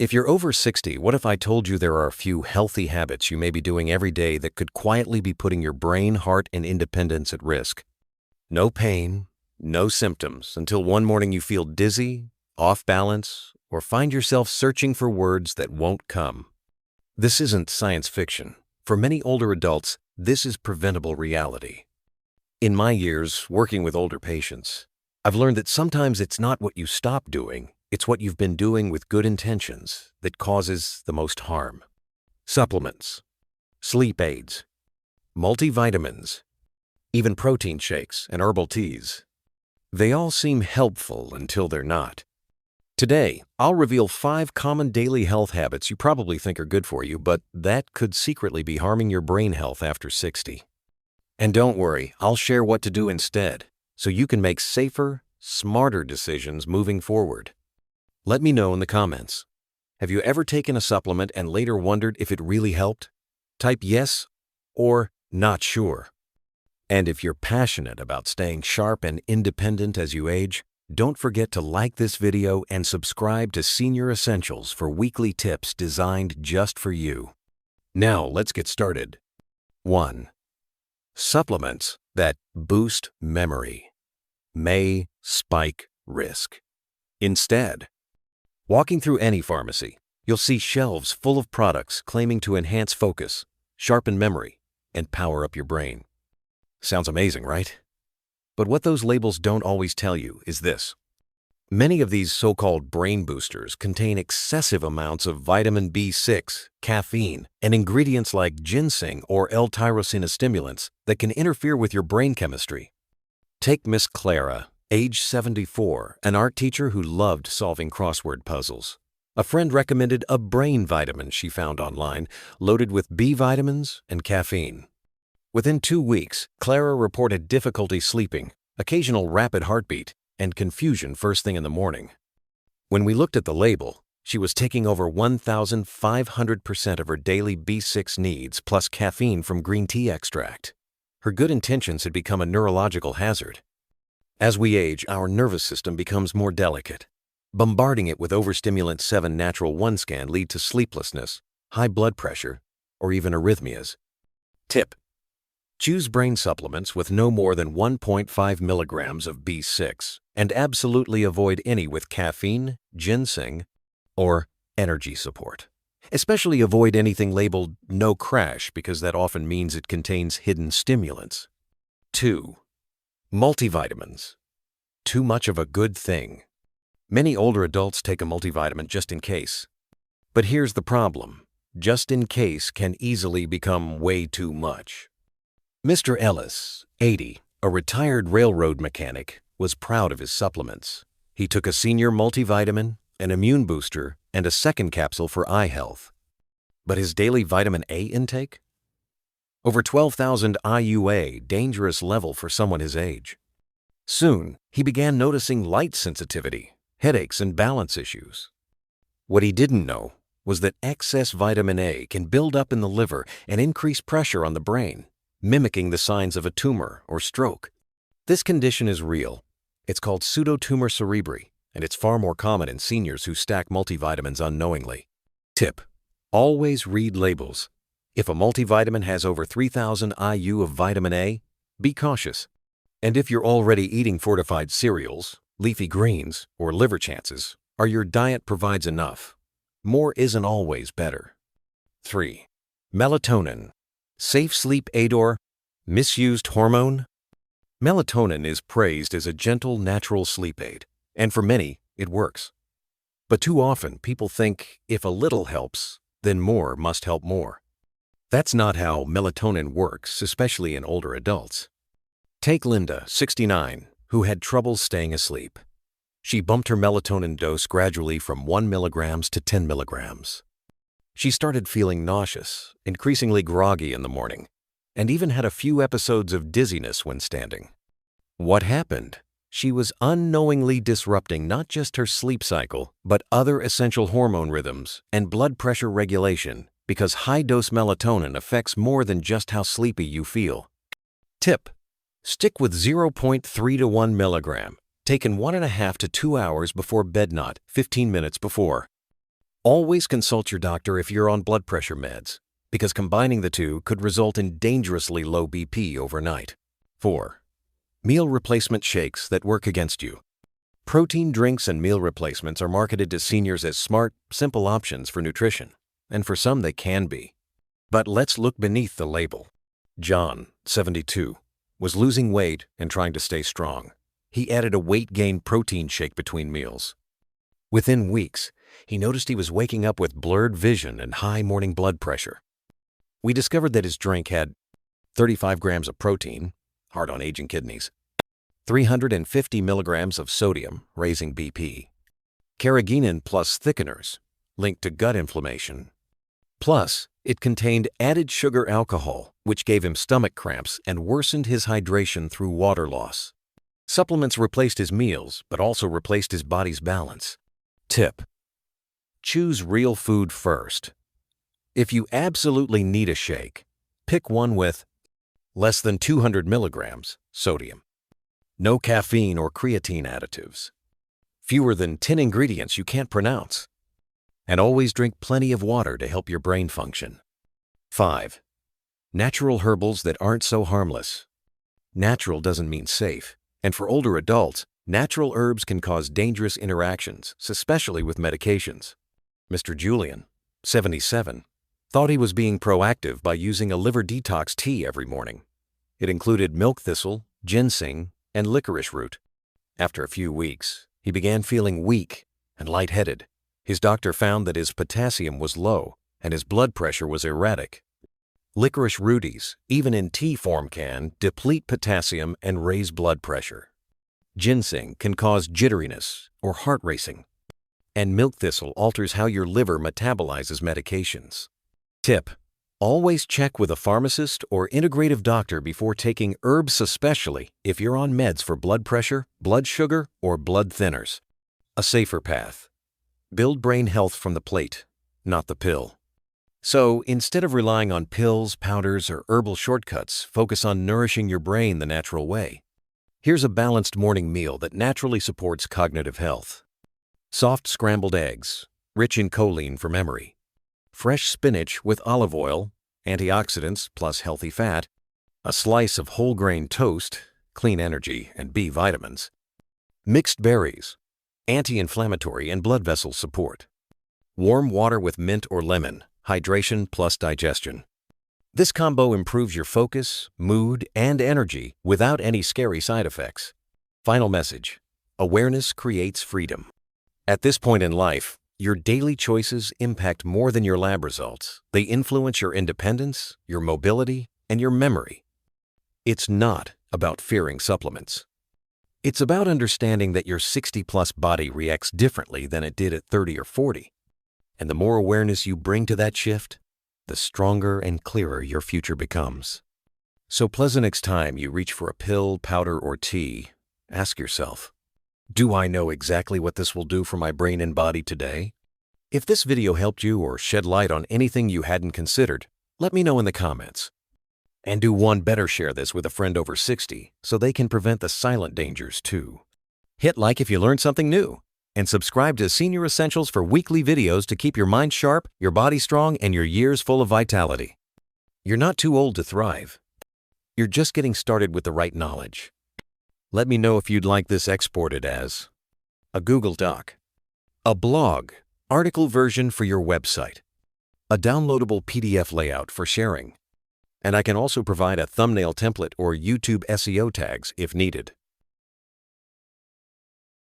If you're over 60, what if I told you there are a few healthy habits you may be doing every day that could quietly be putting your brain, heart, and independence at risk? No pain, no symptoms, until one morning you feel dizzy, off balance, or find yourself searching for words that won't come. This isn't science fiction. For many older adults, this is preventable reality. In my years working with older patients, I've learned that sometimes it's not what you stop doing, it's what you've been doing with good intentions that causes the most harm. Supplements, sleep aids, multivitamins, even protein shakes and herbal teas. They all seem helpful until they're not. Today, I'll reveal 5 common daily health habits you probably think are good for you, but that could secretly be harming your brain health after 60. And don't worry, I'll share what to do instead, so you can make safer, smarter decisions moving forward. Let me know in the comments. Have you ever taken a supplement and later wondered if it really helped? Type yes or not sure. And if you're passionate about staying sharp and independent as you age, don't forget to like this video and subscribe to Senior Essentials for weekly tips designed just for you. Now let's get started. 1. Supplements that boost memory may spike risk. Instead, walking through any pharmacy, you'll see shelves full of products claiming to enhance focus, sharpen memory, and power up your brain. Sounds amazing, right? But what those labels don't always tell you is this. Many of these so-called brain boosters contain excessive amounts of vitamin B6, caffeine, and ingredients like ginseng or L-tyrosine stimulants that can interfere with your brain chemistry. Take Miss Clara, age 74, an art teacher who loved solving crossword puzzles. A friend recommended a brain vitamin she found online, loaded with B vitamins and caffeine. Within 2 weeks, Clara reported difficulty sleeping, occasional rapid heartbeat, and confusion first thing in the morning. When we looked at the label, she was taking over 1,500% of her daily B6 needs plus caffeine from green tea extract. Her good intentions had become a neurological hazard. As we age, our nervous system becomes more delicate. Bombarding it with overstimulant 7 natural 1 scan lead to sleeplessness, high blood pressure, or even arrhythmias. Tip: choose brain supplements with no more than 1.5 milligrams of B6 and absolutely avoid any with caffeine, ginseng, or energy support. Especially avoid anything labeled no crash because that often means it contains hidden stimulants. 2. Multivitamins. Too much of a good thing. Many older adults take a multivitamin just in case. But here's the problem. Just in case can easily become way too much. Mr. Ellis, 80, a retired railroad mechanic, was proud of his supplements. He took a senior multivitamin, an immune booster, and a second capsule for eye health. But his daily vitamin A intake? Over 12,000 IUA, dangerous level for someone his age. Soon, he began noticing light sensitivity, headaches, and balance issues. What he didn't know was that excess vitamin A can build up in the liver and increase pressure on the brain, mimicking the signs of a tumor or stroke. This condition is real. It's called pseudotumor cerebri, and it's far more common in seniors who stack multivitamins unknowingly. Tip: always read labels. If a multivitamin has over 3,000 IU of vitamin A, be cautious. And if you're already eating fortified cereals, leafy greens, or liver chances, or your diet provides enough, more isn't always better. 3. Melatonin. Safe sleep aid or misused hormone? Melatonin is praised as a gentle, natural sleep aid, and for many, it works. But too often, people think if a little helps, then more must help more. That's not how melatonin works, especially in older adults. Take Linda, 69, who had trouble staying asleep. She bumped her melatonin dose gradually from 1 milligrams to 10 milligrams. She started feeling nauseous, increasingly groggy in the morning, and even had a few episodes of dizziness when standing. What happened? She was unknowingly disrupting not just her sleep cycle, but other essential hormone rhythms and blood pressure regulation, because high-dose melatonin affects more than just how sleepy you feel. Tip: stick with 0.3 to 1 milligram, taken 1.5 to 2 hours before bed, not 15 minutes before. Always consult your doctor if you're on blood pressure meds, because combining the two could result in dangerously low BP overnight. 4. Meal replacement shakes that work against you. Protein drinks and meal replacements are marketed to seniors as smart, simple options for nutrition, and for some they can be. But let's look beneath the label. John, 72, was losing weight and trying to stay strong. He added a weight gain protein shake between meals. Within weeks, he noticed he was waking up with blurred vision and high morning blood pressure. We discovered that his drink had 35 grams of protein, hard on aging kidneys, 350 milligrams of sodium, raising BP, carrageenan plus thickeners, linked to gut inflammation. Plus, it contained added sugar alcohol, which gave him stomach cramps and worsened his hydration through water loss. Supplements replaced his meals, but also replaced his body's balance. Tip: choose real food first. If you absolutely need a shake, pick one with less than 200 milligrams sodium, no caffeine or creatine additives, fewer than 10 ingredients you can't pronounce, and always drink plenty of water to help your brain function. 5. Natural herbals that aren't so harmless. Natural doesn't mean safe, and for older adults, natural herbs can cause dangerous interactions, especially with medications. Mr. Julian, 77, thought he was being proactive by using a liver detox tea every morning. It included milk thistle, ginseng, and licorice root. After a few weeks, he began feeling weak and lightheaded. His doctor found that his potassium was low and his blood pressure was erratic. Licorice rooties, even in tea form, can deplete potassium and raise blood pressure. Ginseng can cause jitteriness or heart racing. And milk thistle alters how your liver metabolizes medications. Tip: always check with a pharmacist or integrative doctor before taking herbs, especially if you're on meds for blood pressure, blood sugar, or blood thinners. A safer path. Build brain health from the plate, not the pill. So instead of relying on pills, powders, or herbal shortcuts, focus on nourishing your brain the natural way. Here's a balanced morning meal that naturally supports cognitive health. Soft scrambled eggs, rich in choline for memory. Fresh spinach with olive oil, antioxidants plus healthy fat. A slice of whole grain toast, clean energy and B vitamins. Mixed berries, anti-inflammatory and blood vessel support. Warm water with mint or lemon, hydration plus digestion. This combo improves your focus, mood, and energy without any scary side effects. Final message: awareness creates freedom. At this point in life, your daily choices impact more than your lab results. They influence your independence, your mobility, and your memory. It's not about fearing supplements. It's about understanding that your 60-plus body reacts differently than it did at 30 or 40. And the more awareness you bring to that shift, the stronger and clearer your future becomes. So pleasant next time you reach for a pill, powder, or tea, ask yourself, do I know exactly what this will do for my brain and body today? If this video helped you or shed light on anything you hadn't considered, let me know in the comments. And do one better, share this with a friend over 60 so they can prevent the silent dangers too. Hit like if you learned something new, and subscribe to Senior Essentials for weekly videos to keep your mind sharp, your body strong, and your years full of vitality. You're not too old to thrive. You're just getting started with the right knowledge. Let me know if you'd like this exported as a Google Doc, a blog, article version for your website, a downloadable PDF layout for sharing, and I can also provide a thumbnail template or YouTube SEO tags if needed.